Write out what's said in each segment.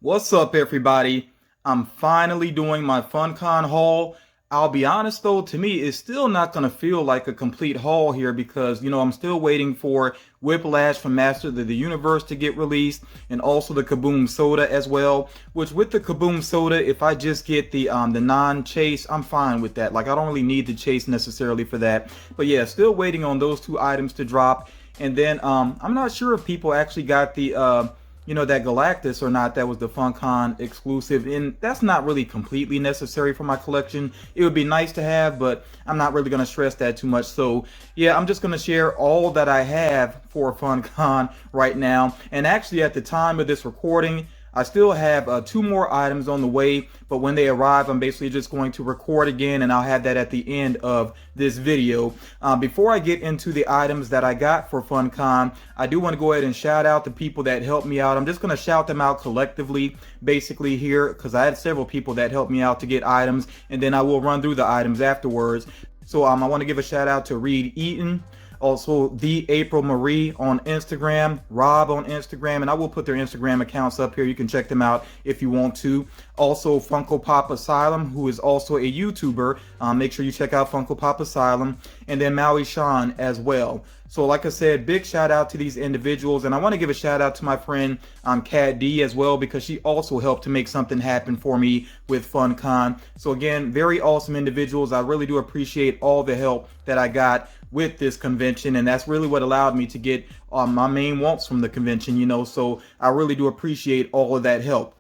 What's up, everybody? I'm finally doing my FunKon haul. I'll be honest though, to me, it's still not going to feel like a complete haul here because, I'm still waiting for Whiplash from Master of the Universe to get released and also the Kaboom Soda as well. Which with the Kaboom Soda, if I just get the non-chase, I'm fine with that. Like, I don't really need the chase necessarily for that. But yeah, still waiting on those two items to drop. And then I'm not sure if people actually got the that Galactus or not. That was the FunKon exclusive, and that's not really completely necessary for my collection. It would be nice to have, but I'm not really going to stress that too much. So yeah, I'm just going to share all that I have for FunKon right now. And actually, at the time of this recording, I still have two more items on the way, but when they arrive, I'm basically just going to record again, and I'll have that at the end of this video. Before I get into the items that I got for FunKon, I do want to go ahead and shout out the people that helped me out. I'm just going to shout them out collectively, basically here, because I had several people that helped me out to get items, and then I will run through the items afterwards. So I want to give a shout out to Reed Eaton. Also, the April Marie on Instagram, Rob on Instagram, and I will put their Instagram accounts up here. You can check them out if you want to. Also, Funko Pop Asylum, who is also a YouTuber. Make sure you check out Funko Pop Asylum. And then Maui Sean as well. So like I said, big shout out to these individuals. And I want to give a shout out to my friend Kat D as well, because she also helped to make something happen for me with FunKon. So again, very awesome individuals. I really do appreciate all the help that I got with this convention, and that's really what allowed me to get my main wants from the convention, so I really do appreciate all of that help.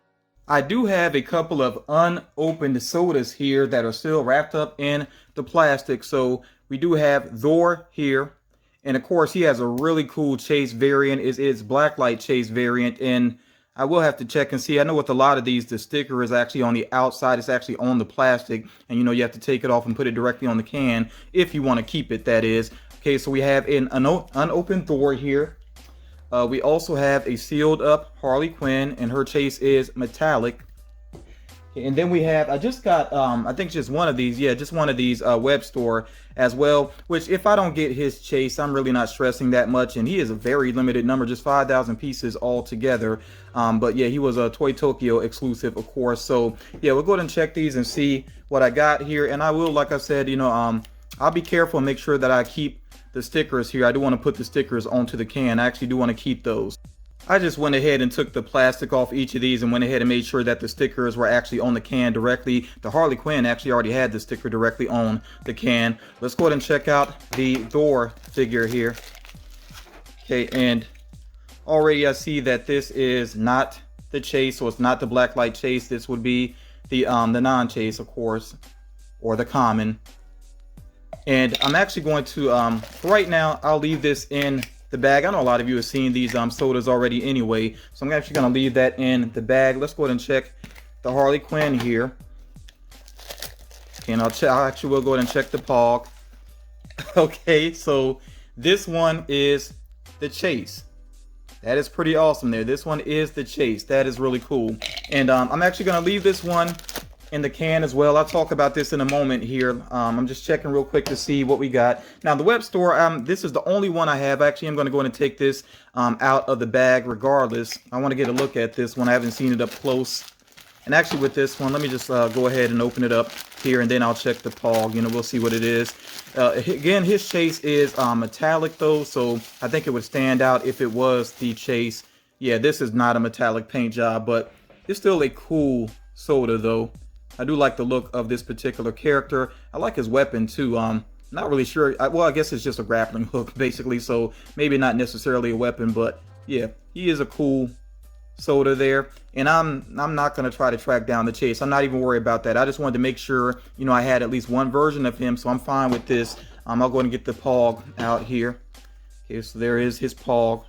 I do have a couple of unopened sodas here that are still wrapped up in the plastic. So we do have Thor here, and of course he has a really cool chase variant. It's blacklight chase variant, and I will have to check and see. I know with a lot of these, the sticker is actually on the outside. It's actually on the plastic. And, you have to take it off and put it directly on the can if you want to keep it, that is. Okay, so we have an unopened Thor here. We also have a sealed up Harley Quinn, and her chase is metallic. Okay, and then we have, I just got, I think just one of these. Yeah, just one of these web store as well, which if I don't get his chase, I'm really not stressing that much. And he is a very limited number, just 5,000 pieces altogether. But yeah, he was a Toy Tokyo exclusive, of course. So yeah, we'll go ahead and check these and see what I got here. And I will, like I said, I'll be careful and make sure that I keep the stickers here. I do want to put the stickers onto the can. I actually do want to keep those. I just went ahead and took the plastic off each of these and went ahead and made sure that the stickers were actually on the can directly. The Harley Quinn actually already had the sticker directly on the can. Let's go ahead and check out the Thor figure here. Okay, and already I see that this is not the chase, so it's not the blacklight chase. This would be the non-chase, of course, or the common. And I'm actually going to, right now, I'll leave this in the bag. I know a lot of you have seen these sodas already anyway, so I'm actually going to leave that in the bag. Let's go ahead and check the Harley Quinn here. Okay, and I actually will go ahead and check the Pog. Okay, so this one is the chase. That is pretty awesome there. This one is the chase. That is really cool. And I'm actually going to leave this one in the can as well. I'll talk about this in a moment here. I'm just checking real quick to see what we got. Now the web store, this is the only one I have. Actually, I'm going to go ahead and take this out of the bag regardless. I want to get a look at this one. I haven't seen it up close. And actually with this one, let me just go ahead and open it up here, and then I'll check the Pog. We'll see what it is. Again, his chase is metallic though, so I think it would stand out if it was the chase. Yeah, this is not a metallic paint job, but it's still a cool soda though. I do like the look of this particular character. I like his weapon too. Not really sure. Well, I guess it's just a grappling hook basically, so maybe not necessarily a weapon, but yeah, he is a cool soda there. And I'm not going to try to track down the chase. I'm not even worried about that. I just wanted to make sure, I had at least one version of him, so I'm fine with this. I'll go ahead and get the Pog out here. Okay, so there is his Pog.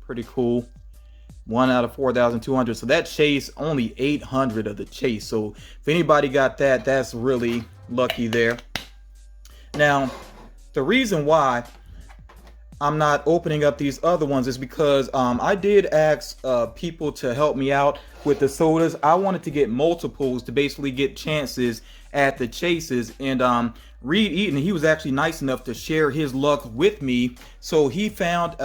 Pretty cool. 1 out of 4,200. So that chase, only 800 of the chase. So if anybody got that, that's really lucky there. Now, the reason why I'm not opening up these other ones is because I did ask people to help me out with the sodas. I wanted to get multiples to basically get chances at the chases. And Reed Eaton, he was actually nice enough to share his luck with me. So he found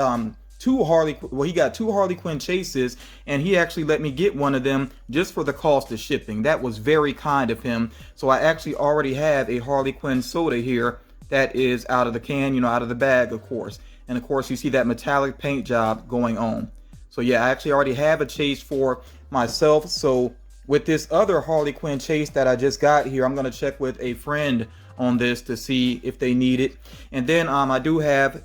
he got two Harley Quinn chases, and he actually let me get one of them just for the cost of shipping. That was very kind of him. So I actually already have a Harley Quinn soda here that is out of the can, you know, out of the bag, of course. And of course, you see that metallic paint job going on. So yeah, I actually already have a chase for myself. So with this other Harley Quinn chase that I just got here, I'm gonna check with a friend on this to see if they need it. And then I do have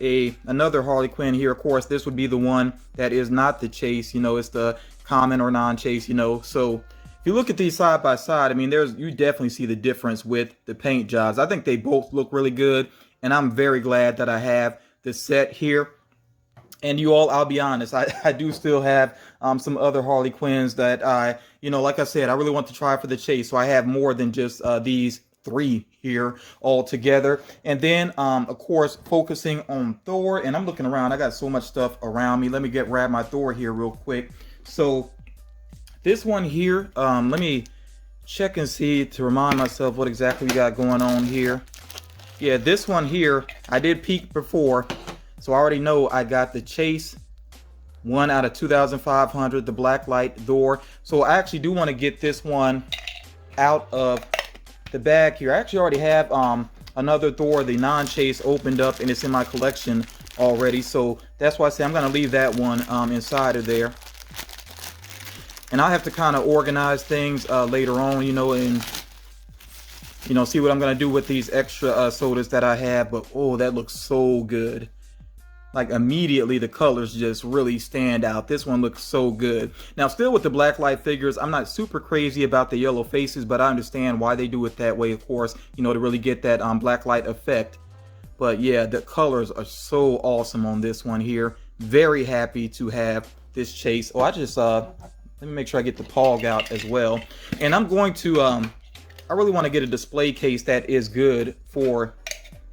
another Harley Quinn here. Of course, this would be the one that is not the chase, you know, it's the common or non-chase, you know. So if you look at these side by side, I mean, you definitely see the difference with the paint jobs. I think they both look really good, and I'm very glad that I have this set here. And you all, I'll be honest, I do still have some other Harley Quinns that I, you know, like I said, I really want to try for the chase. So I have more than just these 3 here all together. And then of course, focusing on Thor, and I'm looking around, I got so much stuff around me. Let me grab my Thor here real quick. So this one here, let me check and see to remind myself what exactly we got going on here. Yeah, this one here, I did peek before, so I already know I got the chase, 1 out of 2,500, the black light Thor. So I actually do want to get this one out of the bag here. I actually already have another Thor, the non-chase, opened up, and it's in my collection already. So that's why I say I'm going to leave that one inside of there. And I'll have to kind of organize things later on, you know, and, you know, see what I'm going to do with these extra sodas that I have. But, oh, that looks so good. Like, immediately the colors just really stand out. This one looks so good. Now, still with the blacklight figures, I'm not super crazy about the yellow faces, but I understand why they do it that way, of course, you know, to really get that blacklight effect. But yeah, the colors are so awesome on this one here. Very happy to have this chase. Oh, I just let me make sure I get the Pog out as well. And I'm going to I really want to get a display case that is good for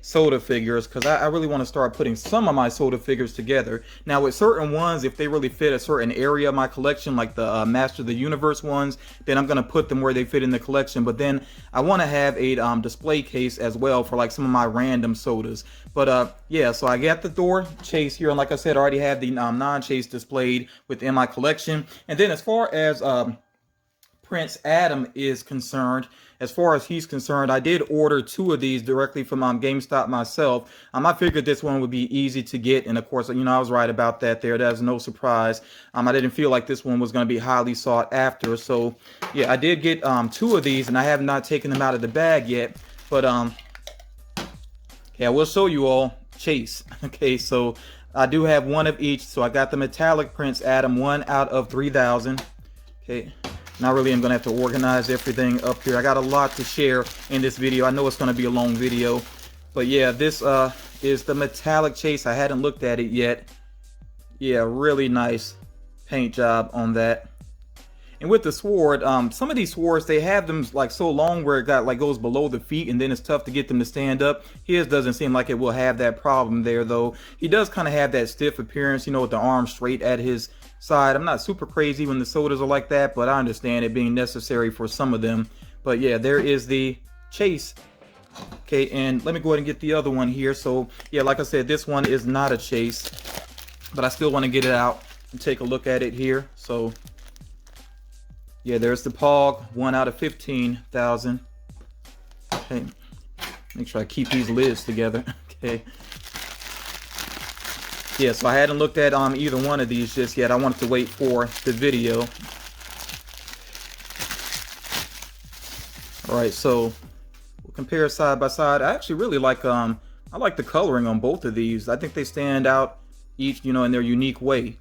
soda figures, because I really want to start putting some of my soda figures together. Now with certain ones, if they really fit a certain area of my collection, like the Master of the Universe ones, then I'm going to put them where they fit in the collection. But then I want to have a display case as well for like some of my random sodas. But yeah, so I got the Thor chase here, and like I said, I already have the non-chase displayed within my collection. And then as far as Prince Adam is concerned, as far as he's concerned, I did order 2 of these directly from GameStop myself. I figured this one would be easy to get, and of course, you know, I was right about that there. That's no surprise. I didn't feel like this one was going to be highly sought after. So yeah, I did get 2 of these, and I have not taken them out of the bag yet. But yeah, we'll show you all chase. Okay, so I do have 1 of each. So I got the metallic Prince Adam, 1 out of 3,000. Okay. Now really I'm going to have to organize everything up here. I got a lot to share in this video. I know it's going to be a long video. But yeah, this is the metallic chase. I hadn't looked at it yet. Yeah, really nice paint job on that. And with the sword, some of these swords, they have them like so long where it goes below the feet, and then it's tough to get them to stand up. His doesn't seem like it will have that problem there, though. He does kind of have that stiff appearance, you know, with the arm straight at his side. I'm not super crazy when the sodas are like that, but I understand it being necessary for some of them. But yeah, there is the chase. Okay, and let me go ahead and get the other one here. So yeah, like I said, this one is not a chase, but I still want to get it out and take a look at it here. So yeah, there's the Pog, 1 out of 15,000. Okay, make sure I keep these lids together. Okay. Yeah, so I hadn't looked at either one of these just yet. I wanted to wait for the video. All right, so we'll compare side by side. I actually really like I like the coloring on both of these. I think they stand out each, you know, in their unique way.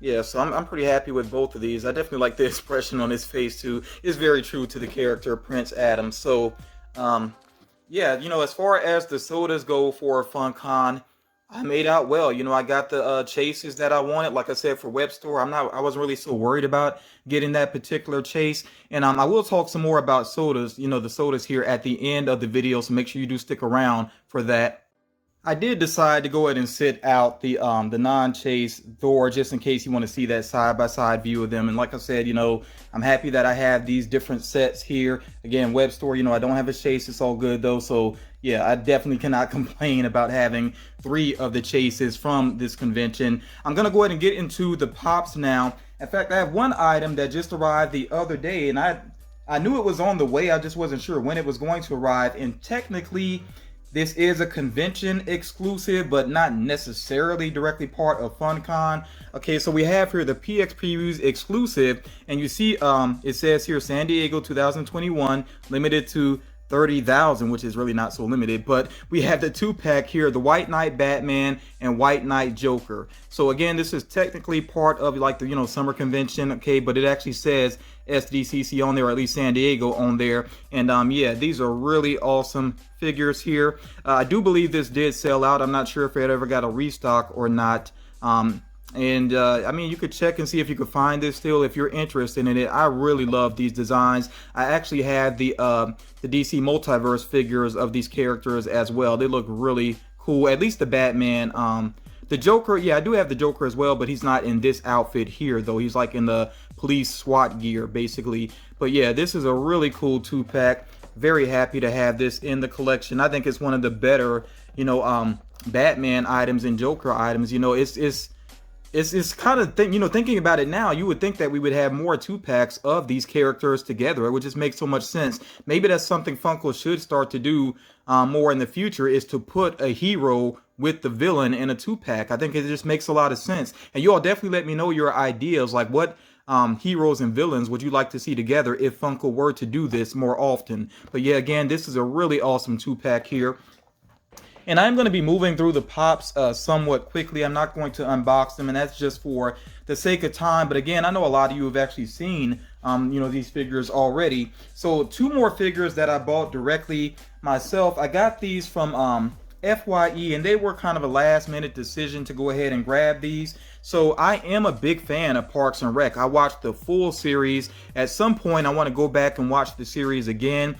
Yeah, so I'm pretty happy with both of these. I definitely like the expression on his face too. It's very true to the character Prince Adam. So yeah, you know, as far as the sodas go for FunKon, I made out well. You know, I got the chases that I wanted. Like I said, for web store, I wasn't really so worried about getting that particular chase. And I will talk some more about sodas, you know, the sodas here at the end of the video. So make sure you do stick around for that. I did decide to go ahead and sit out the non-chase Thor just in case you want to see that side-by-side view of them. And like I said, you know, I'm happy that I have these different sets here. Again, web store, you know, I don't have a chase. It's all good though. So yeah, I definitely cannot complain about having 3 of the chases from this convention. I'm gonna go ahead and get into the pops now. In fact, I have one item that just arrived the other day, and I knew it was on the way. I just wasn't sure when it was going to arrive. And technically, this is a convention exclusive, but not necessarily directly part of FunKon. Okay, so we have here the PX Previews exclusive, and you see it says here San Diego 2021, limited to 30,000, which is really not so limited. But we have the 2-pack here, the White Knight Batman and White Knight Joker. So again, this is technically part of like the summer convention, okay, but it actually says SDCC on there, or at least San Diego on there. And yeah, these are really awesome figures here. I do believe this did sell out. I'm not sure if it ever got a restock or not. I mean, you could check and see if you could find this still if you're interested in it. I really love these designs. I actually have the DC Multiverse figures of these characters as well. They look really cool. At least the Batman. The Joker, yeah, I do have the Joker as well, but he's not in this outfit here, though. He's like in the police SWAT gear, basically. But yeah, this is a really cool 2-pack. Very happy to have this in the collection. I think it's one of the better, Batman items and Joker items. It's kind of thinking about it now, you would think that we would have more 2-packs of these characters together. It would just make so much sense. Maybe that's something Funko should start to do more in the future, is to put a hero with the villain in a 2-pack. I think it just makes a lot of sense. And you all definitely let me know your ideas, like what heroes and villains would you like to see together if Funko were to do this more often. But yeah, again, this is a really awesome 2-pack here. And I'm going to be moving through the pops somewhat quickly. I'm not going to unbox them, and that's just for the sake of time. But again, I know a lot of you have actually seen, these figures already. So 2 more figures that I bought directly myself. I got these from FYE, and they were kind of a last-minute decision to go ahead and grab these. So I am a big fan of Parks and Rec. I watched the full series. At some point, I want to go back and watch the series again.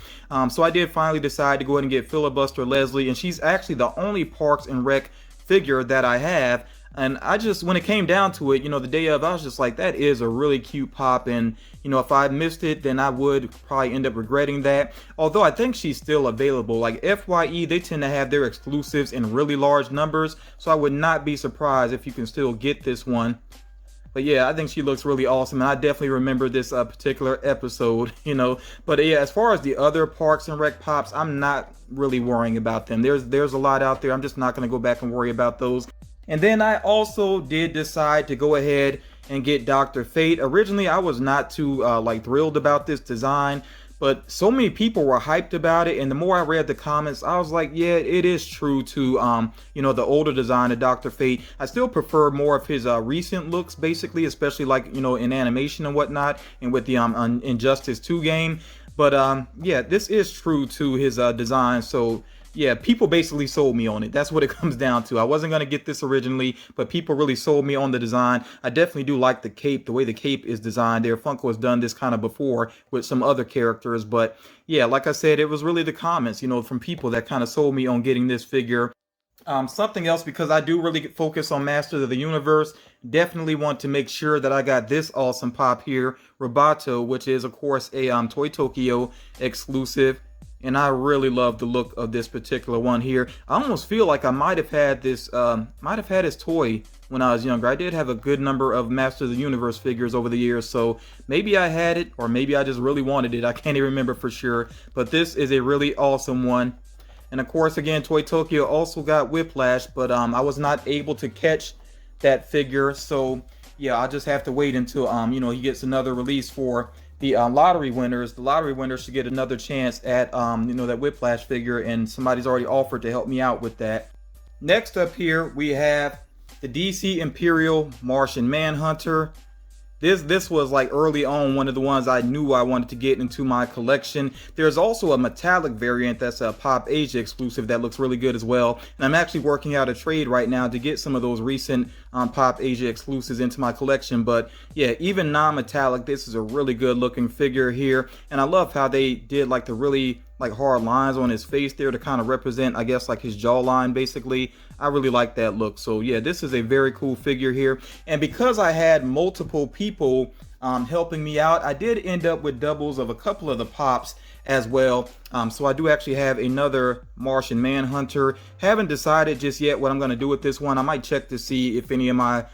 So I did finally decide to go ahead and get Filibuster Leslie, and she's actually the only Parks and Rec figure that I have. And I just, when it came down to it, the day of, I was just like, that is a really cute pop. And, if I missed it, then I would probably end up regretting that. Although I think she's still available. Like FYE, they tend to have their exclusives in really large numbers. So I would not be surprised if you can still get this one. But yeah, I think she looks really awesome. And I definitely remember this particular episode, But yeah, as far as the other Parks and Rec pops, I'm not really worrying about them. There's a lot out there. I'm just not going to go back and worry about those. And then I also did decide to go ahead and get Dr. Fate. Originally, I was not too thrilled about this design, but so many people were hyped about it. And the more I read the comments, I was like, yeah, it is true to, the older design of Dr. Fate. I still prefer more of his recent looks, basically, especially in animation and whatnot, and with the Injustice 2 game. But yeah, this is true to his design. So yeah, people basically sold me on it. That's what it comes down to. I wasn't going to get this originally, but people really sold me on the design. I definitely do like the cape, the way the cape is designed there. Funko has done this kind of before with some other characters. But yeah, like I said, it was really the comments, from people that kind of sold me on getting this figure. Something else, because I do really focus on Masters of the Universe, definitely want to make sure that I got this awesome pop here, Roboto, which is, of course, a Toy Tokyo exclusive. And I really love the look of this particular one here. I almost feel like I might have had this, toy when I was younger. I did have a good number of Masters of the Universe figures over the years, so maybe I had it, or maybe I just really wanted it. I can't even remember for sure, but this is a really awesome one. And of course, again, Toy Tokyo also got Whiplash, but I was not able to catch that figure, so yeah, I'll just have to wait until he gets another release for the lottery winners. The lottery winners should get another chance at that Whiplash figure, and somebody's already offered to help me out with that. Next up here we have the DC Imperial Martian Manhunter. This was like early on one of the ones I knew I wanted to get into my collection. There's also a metallic variant that's a Pop Asia exclusive that looks really good as well. And I'm actually working out a trade right now to get some of those recent Pop Asia exclusives into my collection. But yeah, even non-metallic, this is a really good looking figure here. And I love how they did like the really hard lines on his face there to kind of represent, I guess, like his jawline basically. I really like that look. So yeah, this is a very cool figure here. And because I had multiple people helping me out, I did end up with doubles of a couple of the pops as well. So I do actually have another Martian Manhunter. Haven't decided just yet what I'm going to do with this one. I might check to see if any of my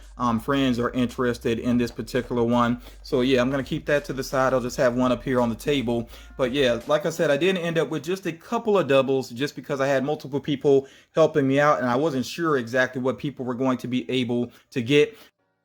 friends are interested in this particular one. So yeah, I'm going to keep that to the side. I'll just have one up here on the table. But yeah, like I said, I did end up with just a couple of doubles just because I had multiple people helping me out and I wasn't sure exactly what people were going to be able to get.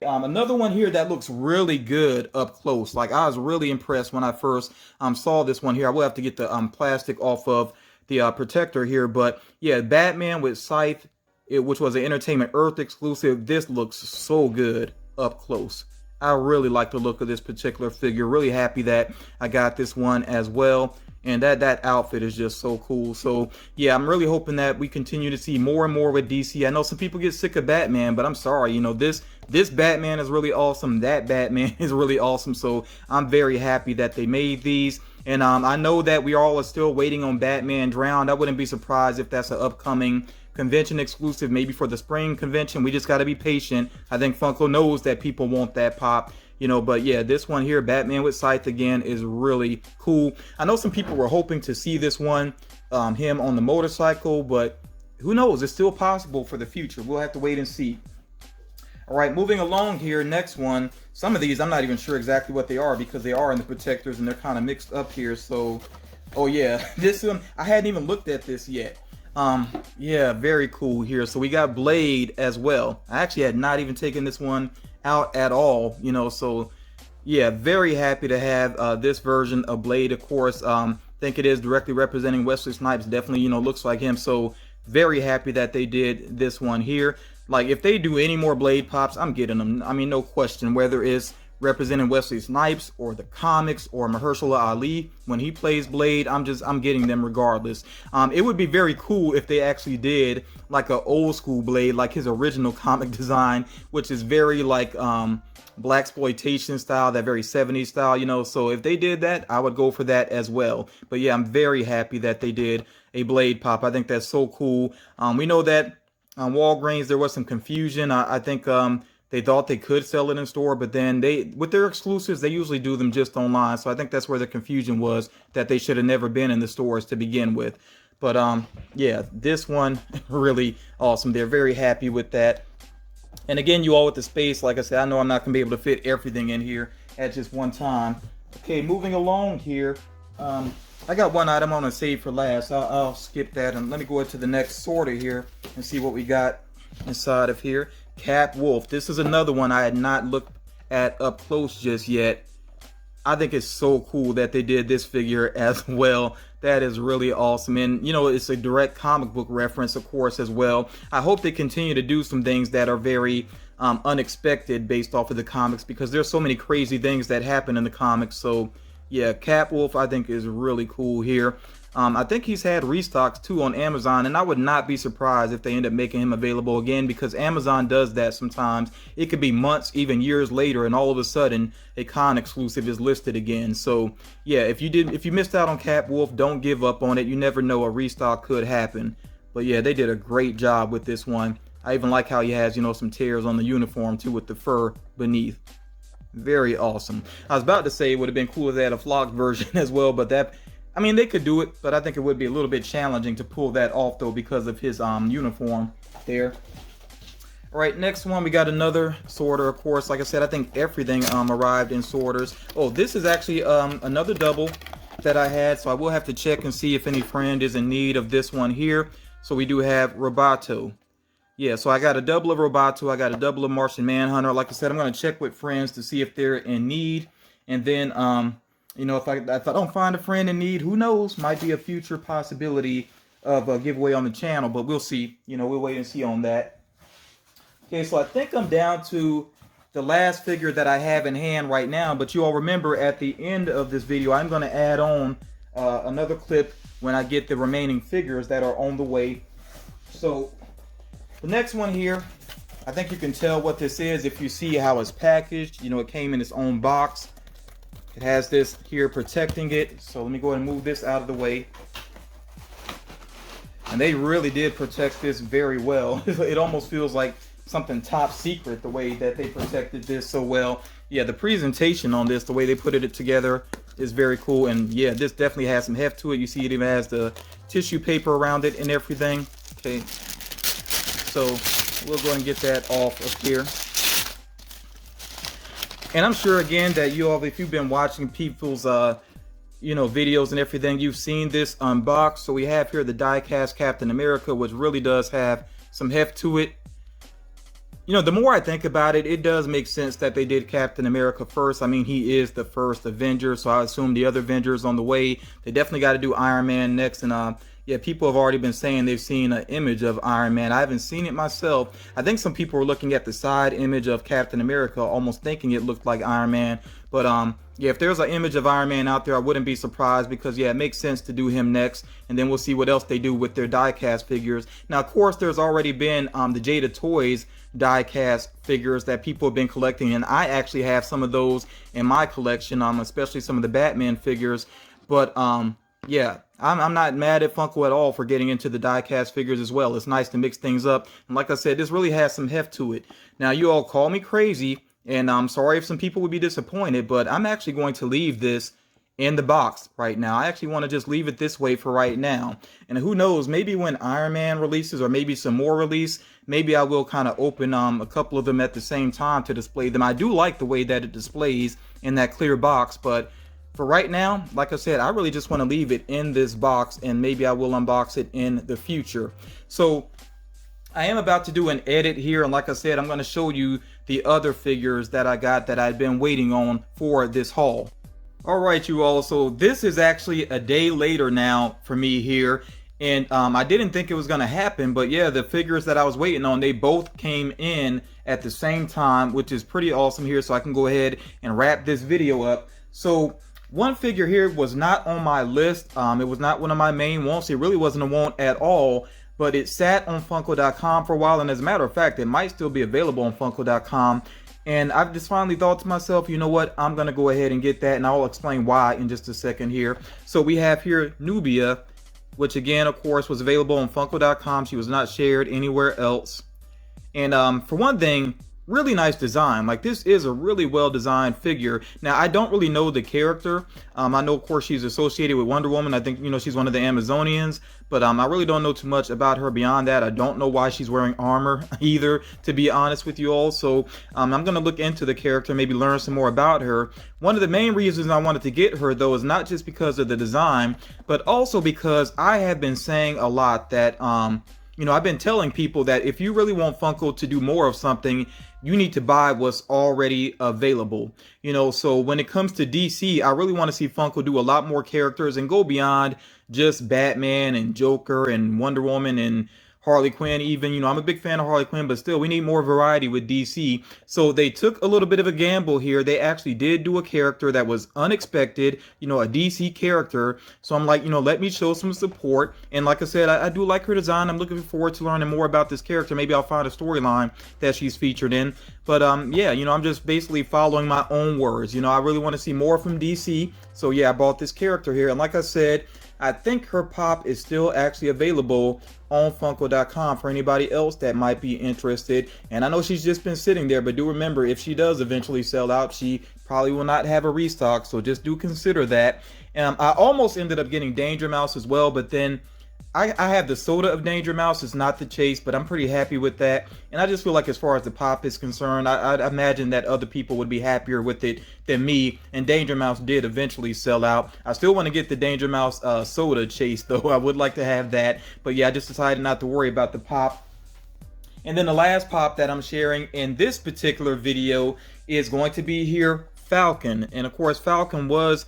Another one here that looks really good up close. Like, I was really impressed when I first saw this one here. I will have to get the plastic off of the protector here. But yeah, Batman with Scythe, which was an Entertainment Earth exclusive. This looks so good up close. I really like the look of this particular figure. Really happy that I got this one as well. And that outfit is just so cool. So yeah, I'm really hoping that we continue to see more and more with DC. I know some people get sick of Batman, but I'm sorry, you know, this Batman is really awesome. That Batman is really awesome. So I'm very happy that they made these. And I know that we all are still waiting on Batman Drowned. I wouldn't be surprised if that's an upcoming convention exclusive, maybe for the spring convention. We just got to be patient. I think Funko knows that people want that pop, you know. But yeah, this one here, Batman with Scythe again, is really cool. I know some people were hoping to see this one, him on the motorcycle, but who knows? It's still possible for the future. We'll have to wait and see. All right, moving along here, next one. Some of these I'm not even sure exactly what they are because they are in the protectors and they're kind of mixed up here. So, oh yeah, this one, I hadn't even looked at this yet. Yeah, very cool here. So we got Blade as well. I actually had not even taken this one out at all, you know. So yeah, very happy to have this version of Blade. Of course, think it is directly representing Wesley Snipes. Definitely, you know, looks like him. So very happy that they did this one here. Like, if they do any more Blade pops, I'm getting them. I mean, no question, whether it's representing Wesley Snipes or the comics or Mahershala Ali when he plays Blade, I'm getting them regardless. It would be very cool if they actually did like an old school Blade, like his original comic design, which is very like blaxploitation style, that very 70s style, you know. So if they did that, I would go for that as well. But yeah, I'm very happy that they did a Blade pop. I think that's so cool. We know that on Walgreens there was some confusion. I think they thought they could sell it in store, but then with their exclusives, they usually do them just online. So I think that's where the confusion was, that they should have never been in the stores to begin with. But yeah, this one really awesome. They're very happy with that. And again, you all with the space, like I said, I know I'm not gonna be able to fit everything in here at just one time. Okay, moving along here. I got one item I'm gonna save for last. I'll skip that and let me go into the next sorter here and see what we got inside of here. Cat Wolf. This is another one I had not looked at up close just yet. I think it's so cool that they did this figure as well. That is really awesome. And you know, it's a direct comic book reference, of course, as well. I hope they continue to do some things that are very unexpected based off of the comics, because there's so many crazy things that happen in the comics. So yeah, Cat Wolf I think is really cool here. I think he's had restocks too on Amazon, and I would not be surprised if they end up making him available again, because Amazon does that sometimes. It could be months, even years later, and all of a sudden a con exclusive is listed again. So yeah, if you missed out on Cat Wolf, don't give up on it. You never know, a restock could happen. But yeah, they did a great job with this one. I even like how he has, you know, some tears on the uniform too with the fur beneath. Very awesome. I was about to say it would have been cool if they had a flocked version as well, but that, I mean, they could do it, but I think it would be a little bit challenging to pull that off though, because of his uniform there. All right, next one, we got another sorter, of course. Like I said, I think everything arrived in sorters. Oh, this is actually another double that I had, so I will have to check and see if any friend is in need of this one here. So we do have Roboto. Yeah, so I got a double of Roboto, I got a double of Martian Manhunter. Like I said, I'm going to check with friends to see if they're in need. And then, you know, if I don't find a friend in need, who knows? Might be a future possibility of a giveaway on the channel, but we'll see. You know, we'll wait and see on that. Okay, so I think I'm down to the last figure that I have in hand right now. But you all remember, at the end of this video, I'm going to add on another clip when I get the remaining figures that are on the way. So the next one here, I think you can tell what this is if you see how it's packaged. You know, it came in its own box. It has this here protecting it. So let me go ahead and move this out of the way. And they really did protect this very well. It almost feels like something top secret, the way that they protected this so well. Yeah, the presentation on this, the way they put it together, is very cool. And yeah, this definitely has some heft to it. You see it even has the tissue paper around it and everything. Okay, so we'll go ahead and get that off of here. And I'm sure again that you all, if you've been watching people's videos and everything, you've seen this unboxed. So we have here the die-cast Captain America, which really does have some heft to it. The more I think about it, it does make sense that they did Captain America first. I mean, he is the first Avenger, so I assume the other Avengers on the way. They definitely got to do Iron Man next. And yeah, people have already been saying they've seen an image of Iron Man. I haven't seen it myself. I think some people were looking at the side image of Captain America, almost thinking it looked like Iron Man. But yeah, if there's an image of Iron Man out there, I wouldn't be surprised, because yeah, it makes sense to do him next, and then we'll see what else they do with their die-cast figures. Now, of course, there's already been the Jada Toys die-cast figures that people have been collecting, and I actually have some of those in my collection, especially some of the Batman figures. But yeah, I'm not mad at Funko at all for getting into the die-cast figures as well. It's nice to mix things up, and like I said, this really has some heft to it. Now, you all call me crazy, and I'm sorry if some people would be disappointed, but I'm actually going to leave this in the box right now. I actually want to just leave it this way for right now. And who knows, maybe when Iron Man releases, or maybe some more release, maybe I will kind of open a couple of them at the same time to display them. I do like the way that it displays in that clear box, but for right now, like I said, I really just want to leave it in this box, and maybe I will unbox it in the future. So I am about to do an edit here, and like I said, I'm going to show you the other figures that I got that I've been waiting on for this haul. Alright, you all, so this is actually a day later now for me here, and I didn't think it was going to happen, but yeah, the figures that I was waiting on, they both came in at the same time, which is pretty awesome here, so I can go ahead and wrap this video up. So one figure here was not on my list. It was not one of my main wants. It really wasn't a want at all, but it sat on Funko.com for a while, and as a matter of fact, it might still be available on Funko.com. And I've just finally thought to myself, you know what, I'm going to go ahead and get that, and I'll explain why in just a second here. So we have here Nubia, which again, of course, was available on Funko.com. She was not shared anywhere else. And for one thing, really nice design. Like, this is a really well designed figure. Now, I don't really know the character. I know, of course, she's associated with Wonder Woman. I think, she's one of the Amazonians, but I really don't know too much about her beyond that. I don't know why she's wearing armor either, to be honest with you all. So I'm going to look into the character, maybe learn some more about her. One of the main reasons I wanted to get her, though, is not just because of the design, but also because I have been saying a lot that I've been telling people that if you really want Funko to do more of something, you need to buy what's already available. So when it comes to DC, I really want to see Funko do a lot more characters and go beyond just Batman and Joker and Wonder Woman and Harley Quinn even. I'm a big fan of Harley Quinn, but still, we need more variety with DC. So they took a little bit of a gamble here. They actually did do a character that was unexpected, a DC character. So I'm like, let me show some support. And like I said, I do like her design. I'm looking forward to learning more about this character. Maybe I'll find a storyline that she's featured in. But yeah, I'm just basically following my own words. I really want to see more from DC. So yeah, I bought this character here. And like I said, I think her pop is still actually available on Funko.com for anybody else that might be interested. And I know she's just been sitting there, but do remember, if she does eventually sell out, she probably will not have a restock. So just do consider that. I almost ended up getting Danger Mouse as well, but then I have the soda of Danger Mouse. It's not the chase, but I'm pretty happy with that. And I just feel like as far as the pop is concerned, I'd imagine that other people would be happier with it than me. And Danger Mouse did eventually sell out. I still want to get the Danger Mouse soda chase, though. I would like to have that. But yeah, I just decided not to worry about the pop. And then the last pop that I'm sharing in this particular video is going to be here, Falcon. And of course, Falcon was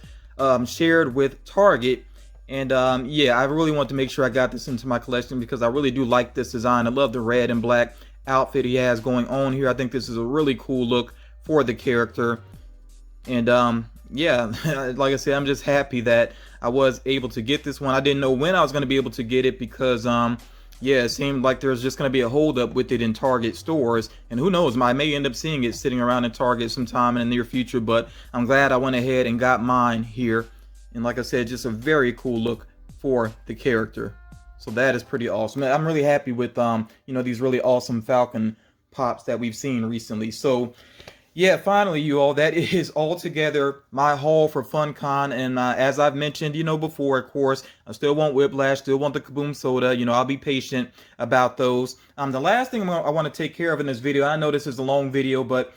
shared with Target. And yeah, I really want to make sure I got this into my collection because I really do like this design. I love the red and black outfit he has going on here. I think this is a really cool look for the character. And yeah, like I said, I'm just happy that I was able to get this one. I didn't know when I was going to be able to get it because yeah, it seemed like there's just going to be a holdup with it in Target stores. And who knows, I may end up seeing it sitting around in Target sometime in the near future. But I'm glad I went ahead and got mine here. And like I said, just a very cool look for the character. So that is pretty awesome. I'm really happy with these really awesome Falcon pops that we've seen recently. So Yeah, finally, you all, that is altogether my haul for FunKon. And as I've mentioned, before, of course, I still want Whiplash, still want the Kaboom Soda. I'll be patient about those. The last thing I want to take care of in this video, I know this is a long video, but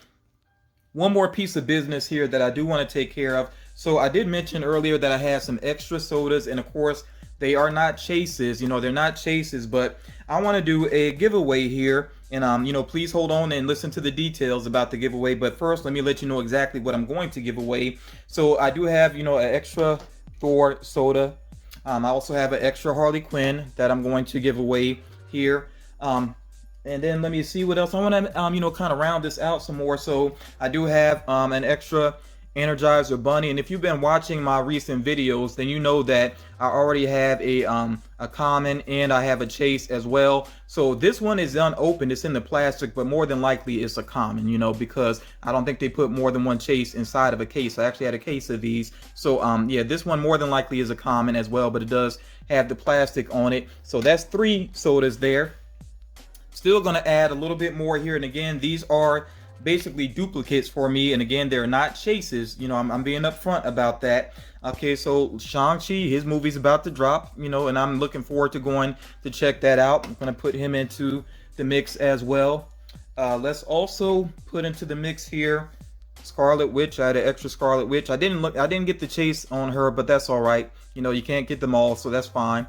one more piece of business here that I do want to take care of. So I did mention earlier that I had some extra sodas, and of course, they are not chases. They're not chases, but I want to do a giveaway here. And please hold on and listen to the details about the giveaway. But first, let me let you know exactly what I'm going to give away. So I do have, an extra Thor soda. I also have an extra Harley Quinn that I'm going to give away here. And then let me see what else. I want to, kind of round this out some more. So I do have an extra Energizer bunny, and if you've been watching my recent videos, then you know that I already have a common and I have a chase as well. So this one is unopened, it's in the plastic, but more than likely it's a common, because I don't think they put more than one chase inside of a case. I actually had a case of these. So yeah, this one more than likely is a common as well, but it does have the plastic on it. So that's 3 sodas there. Still going to add a little bit more here, and again, these are basically duplicates for me, and again, they're not chases. I'm being upfront about that. Okay, so Shang-Chi, his movie's about to drop, and I'm looking forward to going to check that out. I'm going to put him into the mix as well. Let's also put into the mix here Scarlet Witch. I had an extra Scarlet Witch. I didn't get the chase on her, but that's all right. You can't get them all, so that's fine.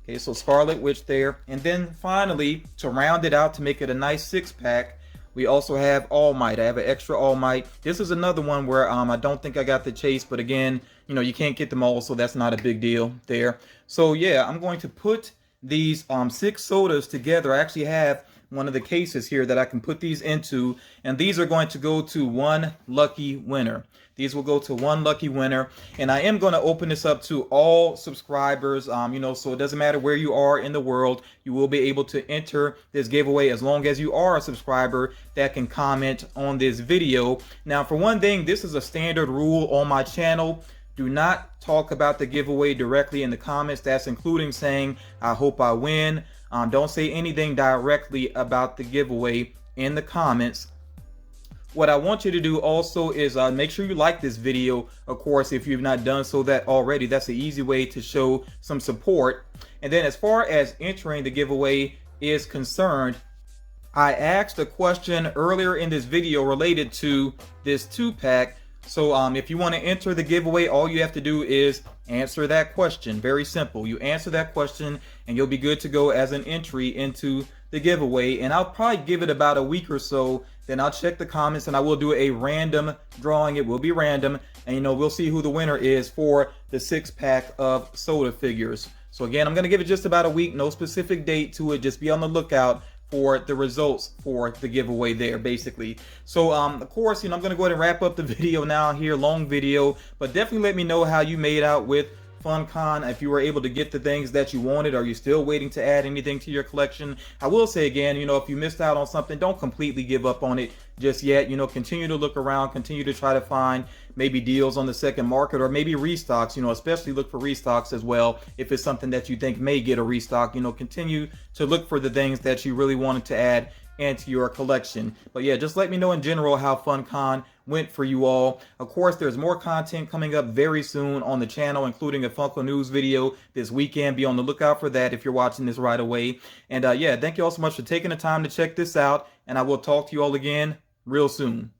Okay, so Scarlet Witch there. And then finally, to round it out, to make it a nice 6-pack, we also have All Might. I have an extra All Might. This is another one where I don't think I got the chase, but again, you can't get them all, so that's not a big deal there. So yeah, I'm going to put these 6 sodas together. I actually have one of the cases here that I can put these into, and these are going to go to one lucky winner. These will go to one lucky winner, and I am going to open this up to all subscribers. So it doesn't matter where you are in the world, you will be able to enter this giveaway as long as you are a subscriber that can comment on this video. Now, for one thing, this is a standard rule on my channel. Do not talk about the giveaway directly in the comments. That's including saying, I hope I win. Don't say anything directly about the giveaway in the comments. What I want you to do also is make sure you like this video, of course, if you've not done so that already. That's an easy way to show some support. And then as far as entering the giveaway is concerned, I asked a question earlier in this video related to this 2-pack. So if you want to enter the giveaway, all you have to do is answer that question. Very simple. You answer that question and you'll be good to go as an entry into the giveaway. And I'll probably give it about a week or so. Then I'll check the comments and I will do a random drawing. It will be random. And we'll see who the winner is for the 6-pack of soda figures. So again, I'm going to give it just about a week. No specific date to it. Just be on the lookout for the results for the giveaway there, basically. So of course, I'm going to go ahead and wrap up the video now here. Long video, but definitely let me know how you made out with FunKon, if you were able to get the things that you wanted. Are you still waiting to add anything to your collection? I will say again, if you missed out on something, don't completely give up on it just yet. Continue to look around, continue to try to find maybe deals on the second market, or maybe restocks. Especially look for restocks as well if it's something that you think may get a restock. Continue to look for the things that you really wanted to add into your collection. But yeah, just let me know in general how FunKon went for you all. Of course, there's more content coming up very soon on the channel, including a Funko News video this weekend. Be on the lookout for that if you're watching this right away. And yeah, thank you all so much for taking the time to check this out, and I will talk to you all again real soon.